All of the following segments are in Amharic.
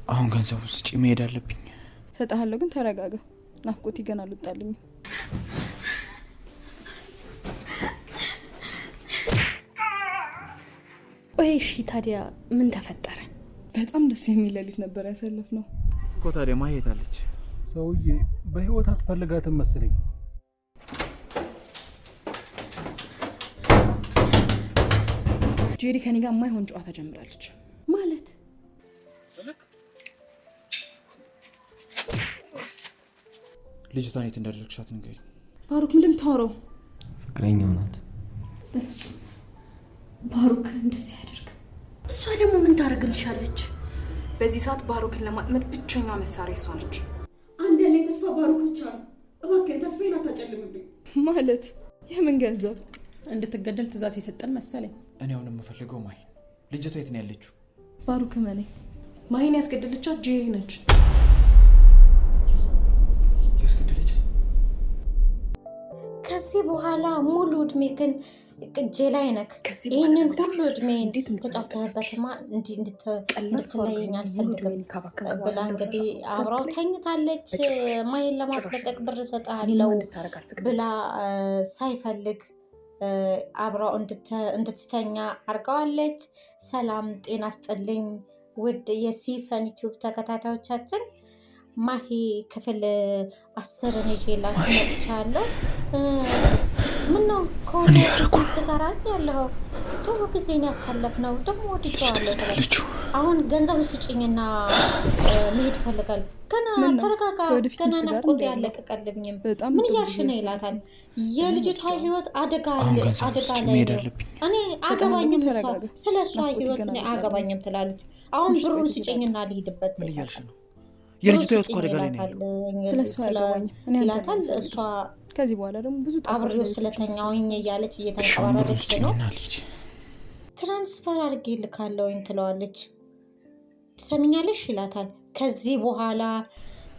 አሁን ገንዘቡ ስጪ መሄድ አለብኝ። ሰጣለሁ ግን ተረጋጋ። ናፍቆት ገና አልወጣልኝ። እሺ ታዲያ ምን ተፈጠረ? በጣም ደስ የሚል ሌሊት ነበር ያሳለፍነው እኮ። ታዲያ ማየት አለች። ሰውዬ በህይወት አትፈልጋትም መስለኝ። ጄሪ ከኔ ጋር የማይሆን ጨዋታ ጀምራለች። ማለት ልጅቷን የት እንዳደረግሻት ንገሪኝ። ባሩክ ምንድን የምታወራው? ፍቅረኛው ናት። ባሩክ እንደዚህ ያደርግ። እሷ ደግሞ ምን ታደርግልሻለች? በዚህ ሰዓት ባሩክን ለማጥመድ ብቸኛ መሳሪያ እሷ ነች። አንድ ላይ ተስፋ ባሩክ ብቻ ነው። እባክህን ተስፋዬን አታጨልምብኝ። ማለት የምን ገንዘብ? እንድትገደል ትእዛዝ የሰጠን መሰለኝ። እኔ አሁን የምፈልገው ማይ ልጅቷ የት ነው ያለችው? ባሩክ መኔ ማይን ያስገደለቻት ጄሪ ነች። ያስገደለች? ከዚህ በኋላ ሙሉ እድሜ ግን ቅጄ ላይ ነክ ይህንን ሁሉ እድሜ ተጫውተህበትማ እንድትለየኝ አልፈልግም ብላ እንግዲህ አብራው ተኝታለች። ማይን ለማስለቀቅ ብር እሰጥሃለሁ ብላ ሳይፈልግ አብራው እንድትተኛ አርጋዋለች። ሰላም ጤና ስጥልኝ ውድ የሲፈን ዩቲዩብ ተከታታዮቻችን፣ ማሂ ክፍል 10 ይዤላችሁ መጥቻለሁ። ምነው ከወዲያ ፊት ጋር ያለው ጥሩ ጊዜን ያሳለፍነው ደግሞ ወድጄዋለሁ። አሁን ገንዘብ ስጪኝና መሄድ ፈልጋለሁ። ገና ተረጋጋ፣ ገና ናፍቆት ያለቀቀልኝም ምን እያልሽ ነው ይላታል። የልጅቷ ህይወት አደጋ ላይ ነው። እኔ አገባኝም እሷ ስለ እሷ ህይወት እኔ አገባኝም ትላለች። አሁን ብሩን ስጪኝና ልሂድበት የልጅቷ ህይወት እኮ አደጋ ላይ ነው ይላታል። እሷ ከዚህ በኋላ ደግሞ ብዙ አብሬው ስለተኛውኝ እያለች እየተንቀባረረች ነው። ትራንስፈር አድርጌ ልካለውኝ ትለዋለች። ትሰሚኛለሽ ይላታል። ከዚህ በኋላ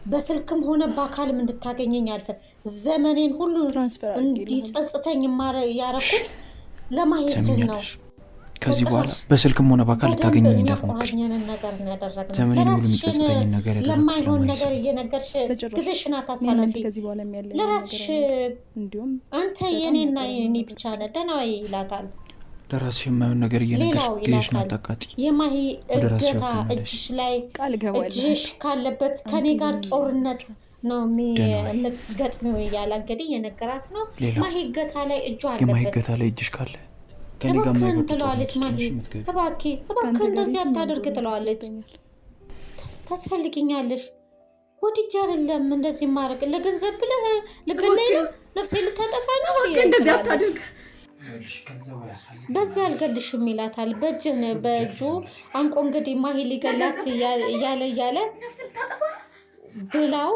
በስልክም ሆነ በአካልም እንድታገኘኝ አልፈ ዘመኔን ሁሉ እንዲጸጽተኝ ያረኩት ለማየት ስል ነው። ከዚህ በኋላ በስልክም ሆነ በአካል ልታገኘኝ እንዳትሞክሪ። ዘመኔን ሙሉ የሚጸጽተኝ ነገር ለማይሆን ነገር እየነገርሽ ጊዜሽን አታሳልፊ። ለራስሽ አንተ የኔና የኔ ብቻ ነህ ደህና ወይ ይላታል። ለራስሽ የማይሆን ነገር እየነገርሽ ጊዜሽን አታቃጢ። የማሂ እገታ እጅሽ ካለበት ከኔ ጋር ጦርነት ነው የምትገጥሚው እያለ እንግዲህ የነገራት ነው። ማሂ እገታ ላይ እጇ አለበት። የማሂ እገታ ላይ እጅሽ ካለ እባክህን ትለዋለች። ማሂ እባክህ እንደዚህ አታድርግ ትለዋለች። ታስፈልጊኛለሽ፣ ወድጄ አይደለም እንደዚህ ማድረግ። ለገንዘብ ብለህ ልገለኝ ነው? ነፍሴ ልታጠፋ ነው? እንደዚህ አታድርግ፣ በዚህ አልገልሽም ይላታል። በእጁ አንቆ እንግዲህ ማሂ ሊገላት እያለ ብላው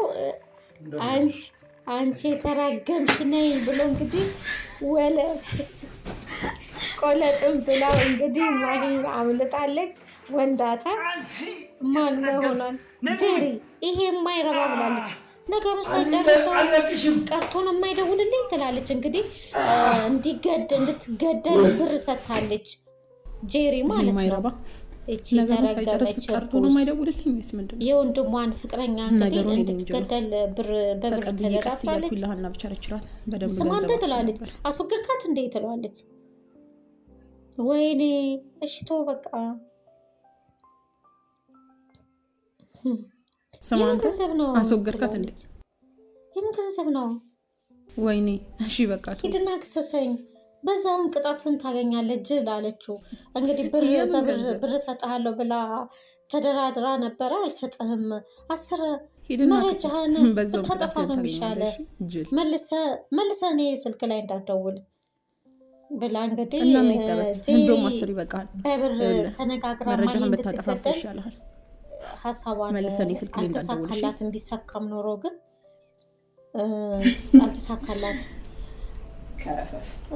አንቺ የተራገምሽ ነይ ብሎ እንግዲህ ወለ ቆለጥም ብላው እንግዲህ ማሂ አምልጣለች። ወንዳታ ማን ሆኗል? ጄሪ ይሄ የማይረባ ብላለች። ነገሩ ሳይጨርሰው ቀርቶ ነው የማይደውልልኝ ትላለች። እንግዲህ እንድትገደል ብር ሰጥታለች ጄሪ ማለት ነው። እቺ ተረጋጋች። የወንድሟን ፍቅረኛ እንግዲህ እንድትገደል በብር ተደራድራለች። ስማንተ ትላለች። አስወግድካት እንዴ ትለዋለች። ወይኔ እሽቶ በቃ የምን ገንዘብ ነው? አስወገድካት እንዴ? የምን ገንዘብ ነው? ወይኔ እሺ በቃ ሂድና ክሰሰኝ፣ በዛውን ቅጣትን ታገኛለህ ጅል አለችው። እንግዲህ ብር ሰጥሃለሁ ብላ ተደራድራ ነበረ። አልሰጥህም፣ 10 መረጃህን ብታጠፋ ነው የሚሻለ፣ መልሰህ እኔ ስልክ ላይ እንዳትደውል ብላ እንግዲህ በብር ተነጋግራ ማሂ እንድትገደል ሀሳቧን አልተሳካላትም። ቢሳካም ኖሮ ግን አልተሳካላት።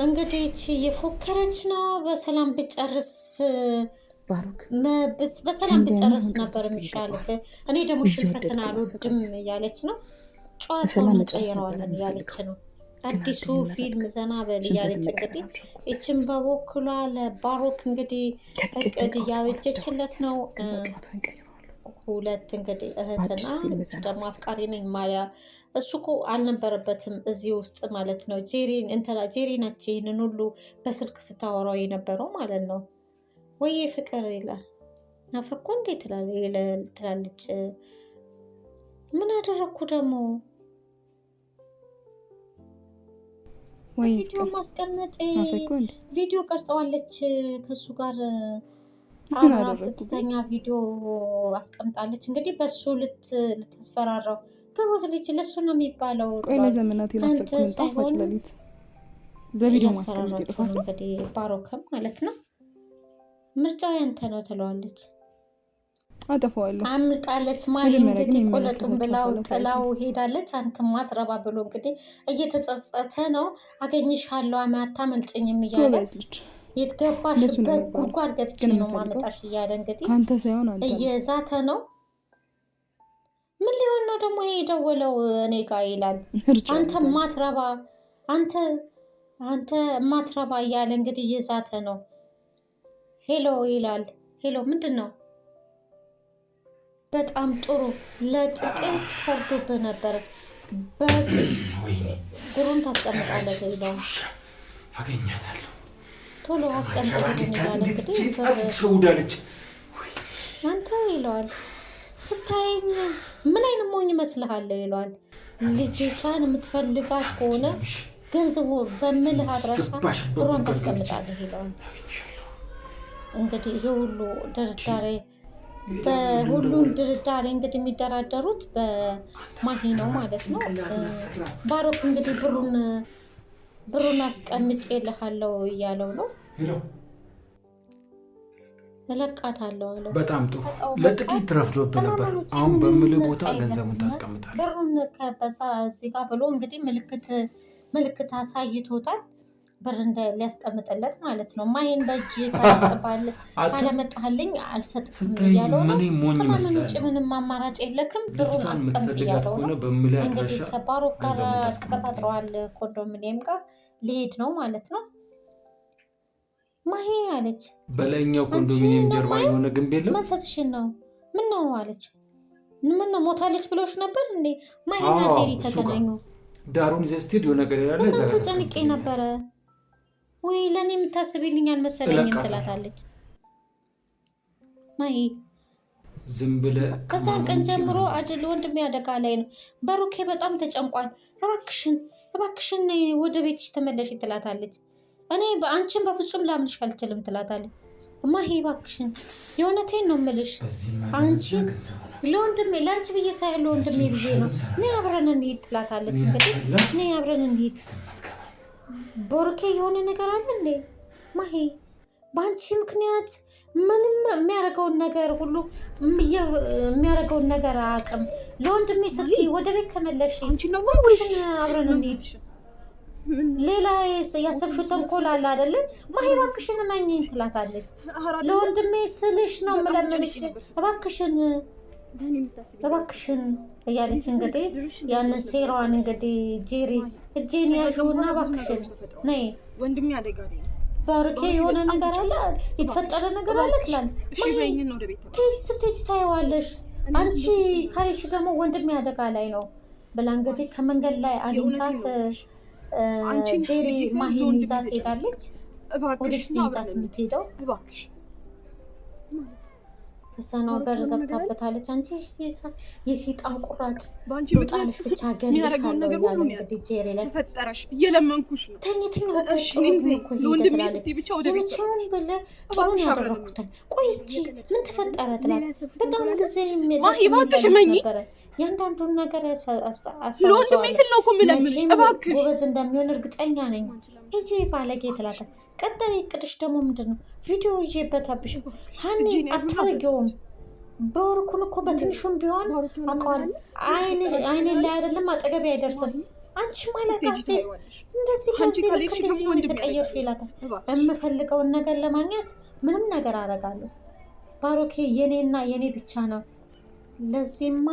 እንግዲህ እቺ የፎከረች ነው። በሰላም ብጨርስ በሰላም ብጨርስ ነበር የሚሻልክ። እኔ ደግሞ ሽንፈትን አልወድም እያለች ነው። ጨዋታውን እንቀይረዋለን እያለች ነው። አዲሱ ፊልም ዘና በል እያለች እንግዲህ እችን በበኩሏ ለባሮክ እንግዲህ እቅድ እያበጀችለት ነው። ሁለት እንግዲህ እህትና ደግሞ አፍቃሪ ነኝ ማሊያ እሱ እኮ አልነበረበትም እዚህ ውስጥ ማለት ነው። ጄሪ ነች ይህንን ሁሉ በስልክ ስታወራው የነበረው ማለት ነው። ወይ ፍቅር ይላል ናፈኩ እንዴ ትላለች። ምን አደረግኩ ደግሞ? ቪዲዮ ማስቀመጥ ቪዲዮ ቀርጸዋለች ከሱ ጋር አብራ ስትተኛ ቪዲዮ አስቀምጣለች። እንግዲህ በሱ ልታስፈራራው ከወዝ ልጅ ለሱ ነው የሚባለው። ቆይ ለዘመናት የናፈቅኩት ጣፋጭ ለሊት በቪዲዮ ማስቀመጥ ነው እንግዲህ ባሮክም ማለት ነው። ምርጫው ያንተ ነው ትለዋለች። አጠፋዋለሁ አምልጣለች። ማይ እንግዲህ ቆለጡን ብላው ጥላው ሄዳለች። አንተም ማትረባ ብሎ እንግዲህ እየተጸጸተ ነው። አገኝሻለሁ አታመልጭኝም እያለ የት ገባሽበት ጉድጓድ ገብቼ ነው ማመጣሽ እያለ እንግዲህ አንተ ሳይሆን አንተ እየዛተ ነው። ምን ሊሆን ነው ደግሞ የደወለው እኔ ጋር ይላል። አንተ ማትረባ አንተ ማትረባ እያለ እንግዲህ እየዛተ ነው። ሄሎ ይላል። ሄሎ ምንድን ነው? በጣም ጥሩ ለጥቂት ፈርዶብህ ነበር። ብሩን ታስቀምጣለህ ይለው። አገኛታለሁ ቶሎ አስቀምጥልኝ ይላል። እንግዲህ አንተ ይለዋል። ስታየኝ ምን አይነት ሞኝ መስልሃል ይለዋል። ልጅቷን የምትፈልጋት ከሆነ ገንዘቡ በምልህ አድራሻ ብሩን ታስቀምጣለህ ይለዋል። እንግዲህ ይሄ ሁሉ ድርዳሬ በሁሉን ድርዳሬ እንግዲህ የሚደራደሩት በማሂ ነው ማለት ነው። ባሮክ እንግዲህ ብሩን አስቀምጬልሃለሁ እያለው ነው። እለቃታለሁ አለው። በጣም ጥሩ ለጥቂት ረፍዶብህ ነበር። አሁን በምልህ ቦታ ገንዘቡን ታስቀምጣለህ። ብሩን ከበዛ እዚህ ጋር ብሎ እንግዲህ ምልክት አሳይቶታል። ብር ሊያስቀምጥለት ማለት ነው። ማይን በእጅ ካለመጣልኝ አልሰጥም እያለው ነው። ከማንም ውጭ ምንም አማራጭ የለክም፣ ብሩን አስቀምጥ እያለው ነው። እንግዲህ ከባሮክ ጋር ተቀጣጥረዋል። ኮንዶሚኒየም ጋር ሊሄድ ነው ማለት ነው። ማሂ አለች። በላይኛው ኮንዶሚኒየም ጀርባ የሆነ ግንብ የለም? መንፈስሽን ነው። ምን ነው አለች። ምን ነው ሞታለች ብሎሽ ነበር እንዴ? ማሂና ጄሪ ተገናኙ። ዳሩን ይዘህ ስትሄድ የሆነ ነገር ያለ በጣም ተጨንቄ ነበረ። ወይ ለኔ የምታስብልኝ አልመሰለኝም ትላታለች ማሂ። ዝም ብለህ ከዛን ቀን ጀምሮ አጅል ወንድሜ አደጋ ላይ ነው። ባሮኬ በጣም ተጨንቋል። እባክሽን ወደ ቤትሽ ተመለሽ ትላታለች። እኔ በአንቺን በፍጹም ላምንሽ አልችልም ትላታለች ማሂ። እባክሽን የእውነቴን ነው የምልሽ። አንቺ ለወንድሜ ለአንቺ ብዬ ሳይሆን ለወንድሜ ብዬ ነው። ነይ አብረን እንሂድ ትላታለች። እንግዲህ ነይ አብረን እንሂድ። ቦርኬ የሆነ ነገር አለ እንዴ ማሂ? በአንቺ ምክንያት ምንም የሚያደርገውን ነገር ሁሉ የሚያደርገውን ነገር አያውቅም። ለወንድሜ ስትይ ወደ ቤት ተመለሽ። እባክሽን አብረን እንሂድ። ሌላ ያሰብሽው ተንኮል አለ አይደለ ማሂ? እባክሽን እመኚኝ ትላታለች። ለወንድሜ ስልሽ ነው የምለምንሽ፣ እባክሽን እያለች እንግዲህ ያንን ሴራዋን እንግዲህ ጄሪ እጄን ያዥውና እባክሽን ነይ ወንድሜ አደጋ ላይ ባሮኬ የሆነ ነገር አለ የተፈጠረ ነገር አለ ትላለች ማሂ። ስትሄጂ ታይዋለሽ። አንቺ ካለሽ ደግሞ ወንድሜ አደጋ ላይ ነው ብላ እንግዲህ ከመንገድ ላይ አግኝታት ጄሪ ማሂን ይዛት ሄዳለች። ወዴት ነው ይዛት የምትሄደው? ፈሰናው በር ዘግታበታለች። አንቺ የሴጣን ቁራጭ ጣልሽ ብቻ ገልሻለሁ እያለ እንግዲህ ጄሪ ላይ ፈጠረሽ እየለመንኩሽ ነው። ተኝተኝ ትላለች። የመቼውን ብለህ ጥሩ ያደረኩትን ቆይ እስኪ ምን ተፈጠረ ትላለች። በጣም ጊዜ ነበረ። ያንዳንዱን ነገር አስታውሰዋለሁ። ጎበዝ እንደሚሆን እርግጠኛ ነኝ። ሂጂ ባለጌ ትላታለች። ቀጣይ እቅድሽ ደግሞ ምንድን ነው? ቪዲዮ ይዤበታብሽ ሀኒ አታረጊውም። በወርኩን እኮ በትንሹም ቢሆን አውቀዋለሁ። አይኔ ላይ አይደለም አጠገቤ አይደርስም። አንቺ ማለቃ ሴት እንደዚህ በዚህ ልክ እንዴት ነው የተቀየርሽ? ይላታል። የምፈልገውን ነገር ለማግኘት ምንም ነገር አደርጋለሁ። ባሮኬ የኔና የኔ ብቻ ነው። ለዚህማ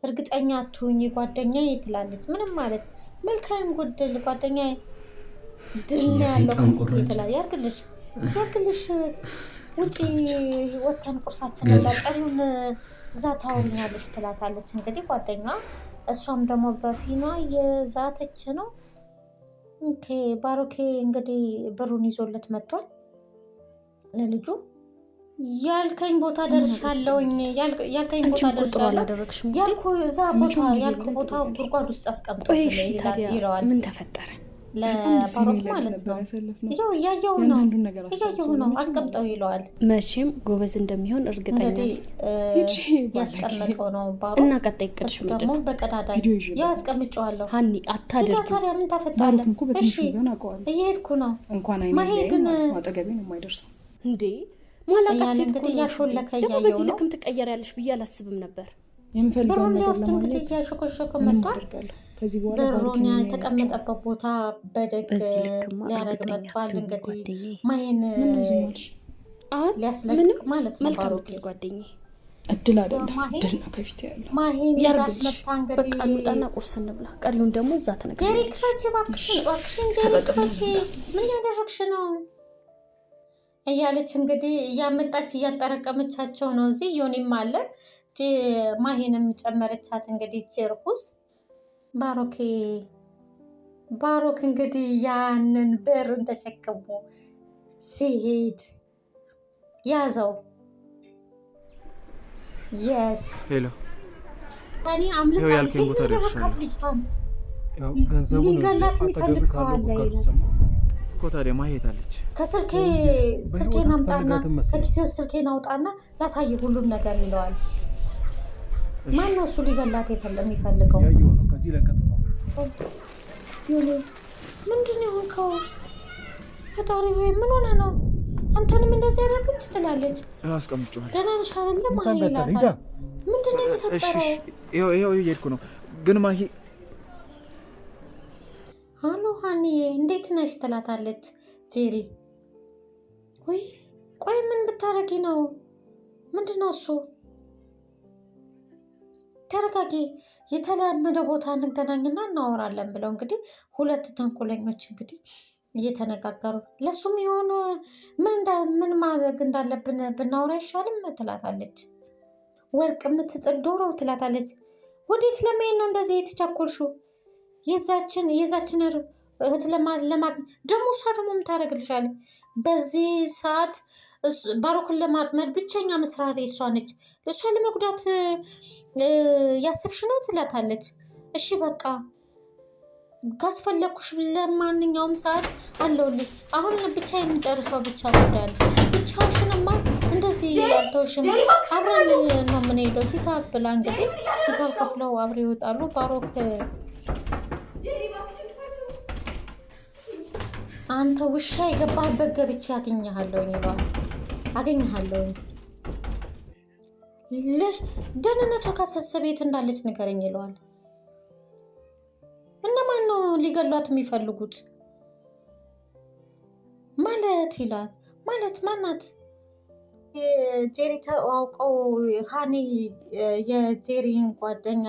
እርግጠኛ አትሁኝ ጓደኛዬ ትላለች። ምንም ማለት መልካም ጎደል ጓደኛዬ ድል ነው ያለው ከፊት ይትላል። ያርግልሽ ውጪ ወተን ቁርሳችን ላይ ቀሪውን እዛ ታወኛለች ትላታለች እንግዲህ ጓደኛ። እሷም ደግሞ በፊኗ የዛተች ነው። ኦኬ ባሮኬ እንግዲህ ብሩን ይዞለት መጥቷል ለልጁ። ያልከኝ ቦታ ደርሻለሁኝ ያልከኝ ቦታ ደርሻለሁ ያልኩ እዛ ቦታ ያልኩ ቦታ ጉድጓድ ውስጥ አስቀምጦት ይለዋል። ምን ተፈጠረ? ለባሮክ ማለት ነው። ያው እያየሁ ነው አስቀምጠው ይለዋል። መቼም ጎበዝ እንደሚሆን እርግጠኛ ነኝ። ያስቀምጠው ነው ባሮክ እና ቀጣይ ቅርሽ ደግሞ በቀዳዳ ያው አስቀምጨዋለሁ። ሃኒ አታደርጊ። ታዲያ ምን ተፈጠረ? እሺ እየሄድኩ ነው። እንኳን ማሄ ግን አጠገቤ ነው የማይደርሰው እንዴ ማላቃት ያለ እንግዲህ ያሾለከ ያየው ነው። ልክም ትቀየሪያለሽ ብዬ አላስብም ነበር። የምፈልገውን ነገር ለማለት እንግዲህ ያሾከሾከ መጥቷል። ከዚህ በኋላ ብሩን የተቀመጠበት ቦታ በደግ ሊያረግ መጥቷል። እንግዲህ ማይን ሊያስለቅቅ ማለት ነው። ባሮክ ጓደኛዬ እድል አይደለም እድል ነው ከፊት ያለው። ማሂን ይዛት መጣ እንግዲህ በቃ እንውጣና ቁርስ እንብላ። ቀሪውን ደግሞ እዛ ተነግረን። ጄሪ ክፈቺ እባክሽን ጄሪ ክፈቺ። ምን እያደረግሽ ነው እያለች እንግዲህ እያመጣች እያጠረቀመቻቸው ነው። እዚህ ዮኒም አለ ማሂንም ጨመረቻት። እንግዲህ ቼርኩስ ባሮክ እንግዲህ ያንን ብርን ተሸክሞ ሲሄድ ያዘው። የስ ሄሎ እኔ አምልጣለች። የተደረካት ልጅቷን ሊገላት የሚፈልግ ሰው አለ ይላል እኮ። ታዲያ ማየት አለች። ስልኬን አምጣና ከኪሴው ስልኬን አውጣና ላሳይ ሁሉም ነገር ይለዋል። ማን ነው እሱ ሊገላት የሚፈልገው? ምንድን ነው የሆንከው? ፈጣሪ ሆይ ምን ሆነ ነው? አንተንም እንደዚህ ያደርግች ትላለች። አስቀምጬዋለሁ። ደህና ነሽ አይደለ ማሂ ይላታል። ምንድን ነው የተፈጠረው? ይኸው እየሄድኩ ነው። ግን ማሂ ሃሎ ሃኒዬ እንዴት ነሽ ትላታለች ጄሪ። ቆይ ምን ብታረጊ ነው? ምንድን ነው እሱ? ተረጋጊ፣ የተለመደ ቦታ እንገናኝና እናወራለን ብለው እንግዲህ ሁለት ተንኮለኞች እንግዲህ እየተነጋገሩ ለሱም የሆነ ምን ማድረግ እንዳለብን ብናወራ አይሻልም ትላታለች። ወርቅ የምትጥል ዶሮ ትላታለች። ወዴት ለመሄድ ነው እንደዚህ የተቻኮልሽው? የዛችን እህት ለማግኘት ደግሞ እሷ ደግሞ የምታደርግልሻል። በዚህ ሰዓት ባሮክን ለማጥመድ ብቸኛ መስራሪ እሷ ነች። እሷ ለመጉዳት ያሰብሽ ነው ትላታለች። እሺ በቃ ካስፈለኩሽ ለማንኛውም ሰዓት አለውልኝ። አሁን ብቻ የሚጨርሰው ብቻ ጉዳይ ብቻውሽንማ እንደዚህ ያልተውሽም። አብረን ነው የምንሄደው ሂሳብ ብላ እንግዲህ ሂሳብ ከፍለው አብረው ይወጣሉ። ባሮክ አንተ ውሻ የገባህበት ገብቼ አገኘሃለሁኝ ይለዋል። አገኘሃለሁኝ ደህንነቷ ካሳሰበ የት እንዳለች ንገረኝ ይለዋል። እነማን ነው ሊገሏት የሚፈልጉት ማለት ይላል። ማለት ማናት? ጄሪ ተዋውቀው ሃኒ የጄሪን ጓደኛ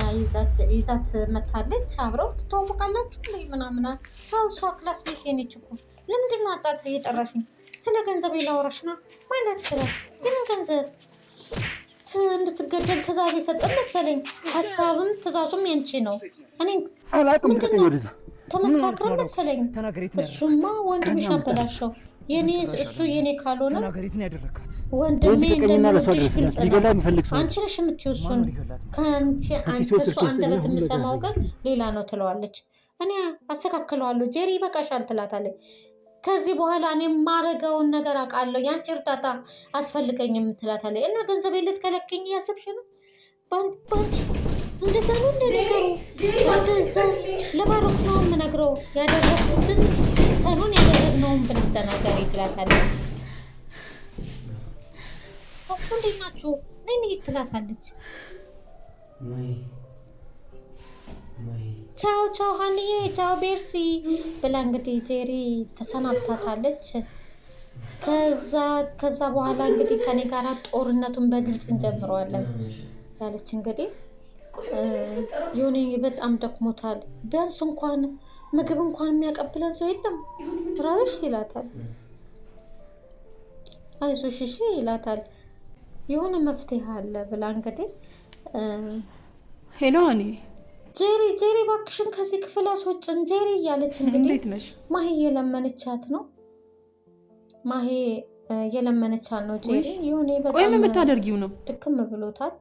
ይዛት መታለች። አብረው ትተዋወቃላችሁ ላይ ምናምን። አዎ እሷ ክላስ ቤት ነች እኮ። ለምንድን ነው አጣጥፍ እየጠራሽኝ? ስለ ገንዘብ ላወራሽ ነው ማለት ነው። የምን ገንዘብ? እንድትገደል ትእዛዝ የሰጠን መሰለኝ። ሀሳብም ትእዛዙም ያንቺ ነው። እኔ ምንድን ነው ተመስካክረን መሰለኝ። እሱማ ወንድምሽ አበላሸው። እሱ የኔ ካልሆነ ወንድሜ እንደሚወድሽ ግልጽ ነው። አንቺ ነሽ የምትይው እሱን። ከእሱ አንደበት የምሰማው ግን ሌላ ነው ትለዋለች። እኔ አስተካክለዋለሁ ጄሪ ይበቃሻል ትላታለች። ከዚህ በኋላ እኔ የማረገውን ነገር አውቃለሁ። ያንቺ እርዳታ አስፈልገኝም ትላታለች። እና ገንዘብ ልትከለክኝ እያሰብሽ ነው? ባንቺ እንደዛ ነው እንደነገሩ እንደዛ ለባሮክ ነው የምነግረው። ያደረኩትን ሳይሆን ያደረግነውን ብለሽ ተናገሪ ትላታለች። ታችሁ እንዴት ናችሁ? ነይ ትላታለች። ቻው ቻው ሃኒዬ ቻው ቤርሲ ብላ እንግዲህ ጄሪ ተሰናብታታለች። ከዛ በኋላ እንግዲህ ከኔ ጋር ጦርነቱን በግልጽ እንጀምረዋለን ያለች እንግዲህ ዮኒ በጣም ደክሞታል። ቢያንስ እንኳን ምግብ እንኳን የሚያቀብለን ሰው የለም ራሽ ይላታል። አይዞሽ እሺ ይላታል። የሆነ መፍትሄ አለ ብላ እንግዲህ ሄሎ እኔ ጄሪ እባክሽን ከዚህ ክፍል አስወጭን ጄሪ እያለች እንግዲህ ማሂ እየለመነቻት ነው። ማሂ እየለመነቻት ነው ጄሪ። የሆነ በጣም ቆይ ምን ብታደርጊው ነው? ድክም ብሎታል።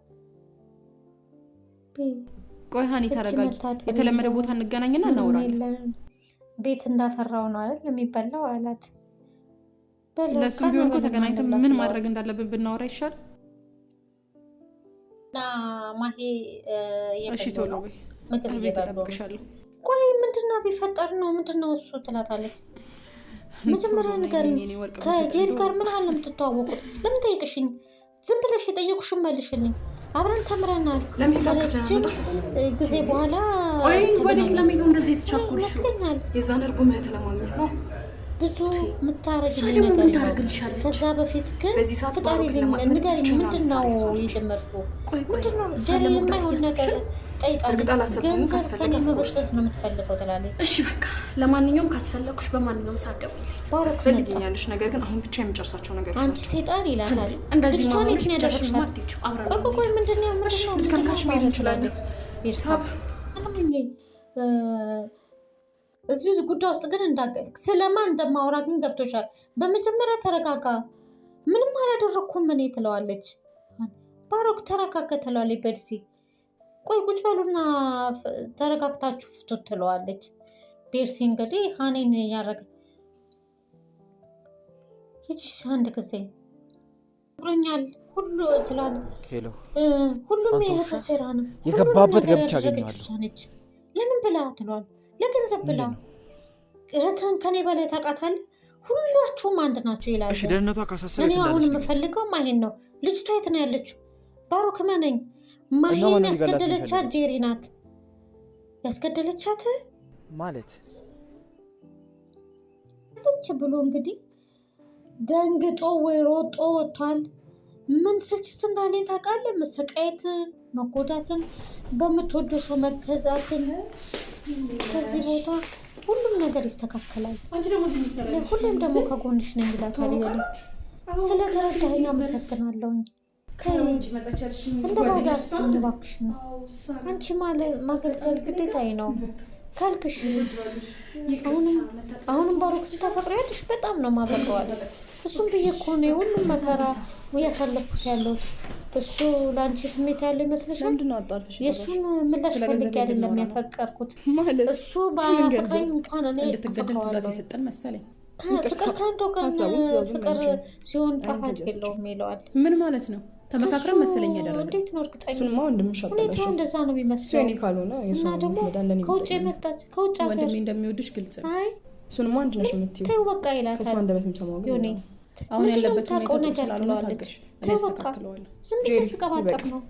ቆይ ሀኒ ተረጋጊ። የተለመደ ቦታ እንገናኝና እናወራለን። ቤት እንዳፈራው ነው አይደል የሚበላው አላት። ለሱም ቢሆን እኮ ተገናኝተን ምን ማድረግ እንዳለብን ብናወራ ይሻል። ና ማሂ እሺ ቶሎ በይ ምግብ እየበላሁ። ቆይ ምንድነው ቢፈጠር ነው ምንድነው እሱ ትላታለች። መጀመሪያ ንገሪኝ ከጄሪ ጋር ምን አለ የምትተዋወቁት? ለምን ጠይቅሽኝ? ዝም ብለሽ የጠየቁሽን መልሽልኝ። አብረን ተምረናል። ለምሳሌ ጊዜ በኋላ ወዴት ለምን እንደዚህ ተቻኩልሽ? ይመስለኛል የዛን እርጉም እህት ለማግኘት ነው ብዙ የምታረግልኝ ነገር ነው። ከዛ በፊት ግን ፍጣሪ ንገሪኝ ምንድነው የጀመርሽው? ምንድነው ጄሪ የማይሆን ነገር ጠይቃለች። ገንዘብ ከኔ መበስበስ ነው የምትፈልገው ትላለች። እሺ በቃ ለማንኛውም ካስፈለኩሽ በማንኛውም ሳደውልኝ ታስፈልጊኛለሽ። ነገር ግን አሁን ብቻ የምጨርሳቸው ነገር አንቺ ሴጣን ይላታል። እንደዚህ ልጅቷን ነው ያደረግሻት? ቆይ ምንድነው ትላለች ቤርሳብ። እዚሁ ጉዳይ ውስጥ ግን እንዳገልክ ስለማን እንደማወራ ግን ገብቶሻል። በመጀመሪያ ተረጋጋ። ምንም አላደረኩም እኔ ትለዋለች። ባሮክ ተረጋጋ ትለዋለች ቤርሲ። ቆይ ቁጭ በሉና ተረጋግታችሁ ፍቱት ትለዋለች ቤርሲ። እንግዲህ ሀኔን ያረገ ይቺስ አንድ ጊዜ ብሮኛል ሁሉ ትላት። ሁሉም የተሰራ ነው የገባበት ገብቻ አገኘዋለሁ። ለምን ብላ ትለዋል። ለገንዘብ ብላ እህትን ከኔ በላይ ታውቃታለህ። ሁላችሁም አንድ ናቸው ይላሉ። እሺ ደህንነቷ ካሳሰበች እኔ አሁን የምፈልገው ማሂን ነው። ልጅቷ የት ነው ያለችው? ባሮክ መነኝ ማሂን ያስገደለቻት ጄሪ ናት። ያስገደለቻት ማለት ልጅ ብሎ እንግዲህ ደንግጦ ወይ ሮጦ ወጥቷል። ምን ስልችት እንዳለኝ ታውቃለህ? መሰቃየትን፣ መጎዳትን፣ በምትወደው ሰው መከዳትን። ከዚህ ቦታ ሁሉም ነገር ይስተካከላል። ሁሌም ደግሞ ከጎንሽ ነኝ ይላታል። ስለተረዳኸኝ አመሰግናለሁኝ። እንደ ባዳር ትኝ እባክሽ ነው። አንቺ ማገልገል ግዴታዬ ነው ካልክሽ አሁንም ባሮክን ታፈቅሪያለሽ? በጣም ነው ማፈቅረዋለች። እሱም ብዬ እኮ ነው ሁሉም መከራ እያሳለፍኩት ያለው። እሱ ለአንቺ ስሜት ያለው ይመስልሻል? የእሱን ምላሽ ፈልጌ አይደለም ያፈቀርኩት። እሱ በፍቅረኝ እንኳን እኔ ትእዛዝ የሰጠን መሰለኝ። ፍቅር ከአንድ ወገን ፍቅር ሲሆን ጣፋጭ የለውም ይለዋል። ምን ማለት ነው? ተመካክረን መሰለኝ ያደረገ። እንዴት ነው እርግጠኛ? ሁኔታው እንደዛ ነው የሚመስለው። እና ደግሞ ከውጭ የመጣች ከውጭ ሀገር ወንድሜ እንደሚወድሽ ግልጽ ነው። አይ እሱንማ አንድ ነሽ የምትይው ተይው በቃ ይላታል። ከእሱ አንደበት የምሰማው ግን አሁን ያለበት ታውቀው ነገር ትለዋለች። ተይው በቃ ዝም ብዬ ስቀባጠር ነው።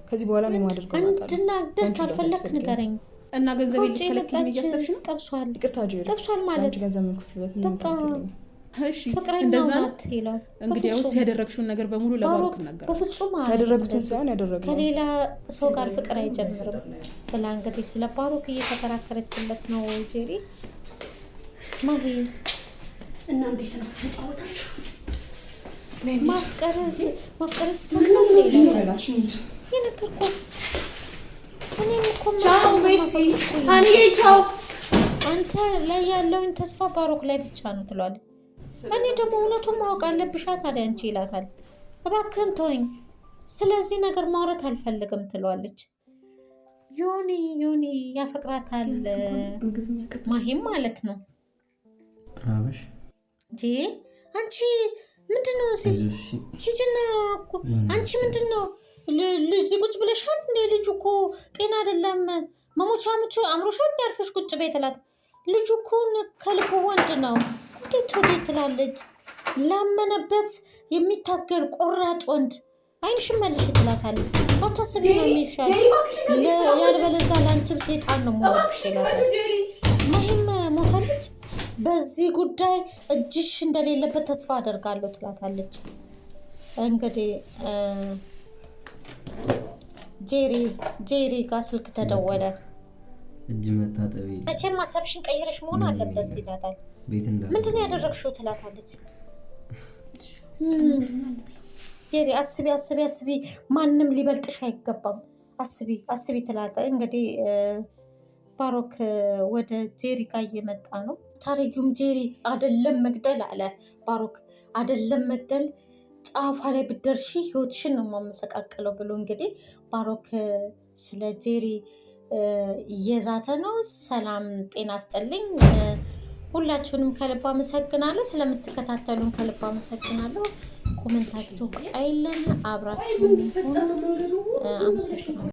ከዚህ በኋላ ነው የማደርገው። እንድናገር ካልፈለክ ንገረኝ። እና ገንዘብ ይልከለክኝ እያሰብሽ ነው? ጠብሷል። ይቅርታ ጄሪ፣ ጠብሷል ማለት ገንዘብ ምክፍልበት ምን ይፈልጋል? እሺ ፍቅረኛው ናት ይላል። እንግዲህ አውስ ያደረግሽውን ነገር በሙሉ ለባሮክ ነገር በፍጹም ያደረጉትን ሳይሆን ያደረገው ከሌላ ሰው ጋር ፍቅር አይጀምርም ብላ እንግዲህ ስለ ባሮክ እየተከራከረችለት ነው ጄሪ። ማሂ እና እንዴት ነው ተጫወታችሁ? ማፍቀርስ ተክለው ይላል የነገርኩህ። እኔም እኮ ቻው ቤርሲ፣ ሀኒዬ ቻው። አንተ ላይ ያለውን ተስፋ ባሮክ ላይ ብቻ ነው ትለዋለች። እኔ ደግሞ እውነቱን ማወቅ አለብሻ ታዲያ አንቺ ይላታል። እባክህን ተወኝ፣ ስለዚህ ነገር ማውራት አልፈልግም ትለዋለች። ዮኒ ያፈቅራታል ማሂም ማለት ነው። ራበሽ እንጂ አንቺ ምንድነው ሂጂና እኮ አንቺ ምንድነው ልጅ ቁጭ ብለሻል እንዴ? ልጁ እኮ ጤና አይደለም መሞቻ አምሮሻል ያርፈሽ ቁጭ በይ ትላት። ልጁ እኮ ከልቡ ወንድ ነው። ወዴት ትላለች። ላመነበት የሚታገር ቆራጥ ወንድ አይንሽን መልሽ ትላታለች። አታስቢ ነው የሚሻል ያልበለዚያ ለአንቺም ሴጣን ነው ሞልሽ ይላታል። ማሂም ሞታለች። በዚህ ጉዳይ እጅሽ እንደሌለበት ተስፋ አደርጋለሁ ትላታለች። እንግዲህ ጄሪ ጋር ስልክ ተደወለ። እጅ መታጠቢ መቼም ሀሳብሽን ቀይረሽ መሆን አለበት ይላታል። ምንድን ነው ያደረግሽው ትላታለች። ጄሪ አስቢ፣ ማንም ሊበልጥሽ አይገባም። አስቢ ትላለች። እንግዲህ ባሮክ ወደ ጄሪ ጋር እየመጣ ነው። ታረጊውም ጄሪ አይደለም መግደል አለ ባሮክ፣ አይደለም መግደል ጫፏ ላይ ብትደርሺ ህይወትሽን ነው የማመሰቃቀለው ብሎ እንግዲህ ባሮክ ስለ ጄሪ እየዛተ ነው። ሰላም ጤና ይስጥልኝ። ሁላችሁንም ከልብ አመሰግናለሁ። ስለምትከታተሉን ከልብ አመሰግናለሁ። ኮሜንታችሁ አይለን፣ አብራችሁን ሁኑ። አመሰግናለሁ።